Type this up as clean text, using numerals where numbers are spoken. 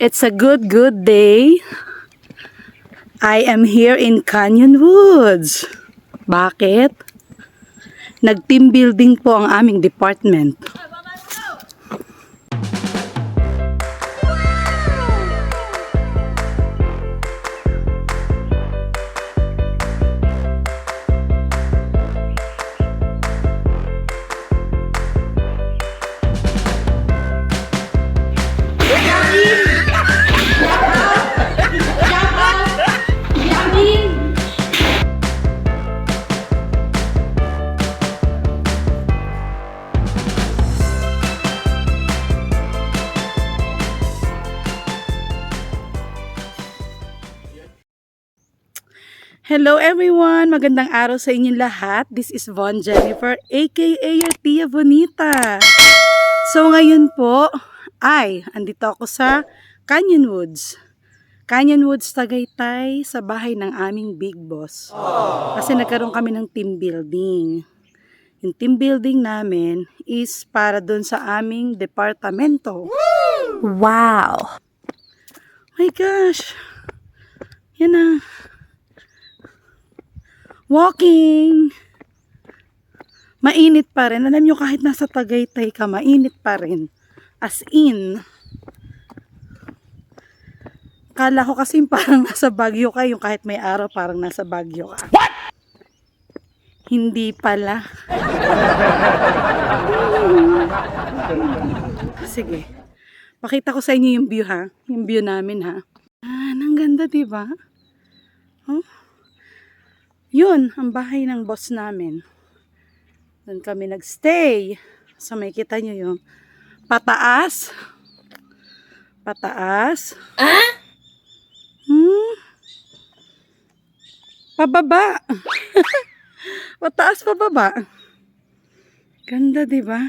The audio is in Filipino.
It's a good day. I am here in Canyon Woods. Bakit? Nag-team building po ang aming department. Hello everyone! Magandang araw sa inyong lahat. This is Von Jennifer, aka your Tia Bonita. So ngayon po ay andito ako sa Canyon Woods. Canyon Woods, Tagaytay, sa bahay ng aming big boss. Kasi nagkaroon kami ng team building. Yung team building namin is para dun sa aming departamento. Wow! My gosh! Yan na. Walking. Mainit pa rin. Alam nyo, kahit nasa Tagaytay ka, mainit pa rin. As in. Kala ko kasi parang nasa Baguio ka, yung kahit may araw parang nasa Baguio ka. What? Hindi pala. Sige. Pakita ko sa inyo yung view ha. Yung view namin ha. Ang ganda diba? Oh. Yun, ang bahay ng boss namin. Doon kami nagstay. So may kita nyo yung pataas. Pataas. Pababa. Pataas, pababa. Ganda, diba?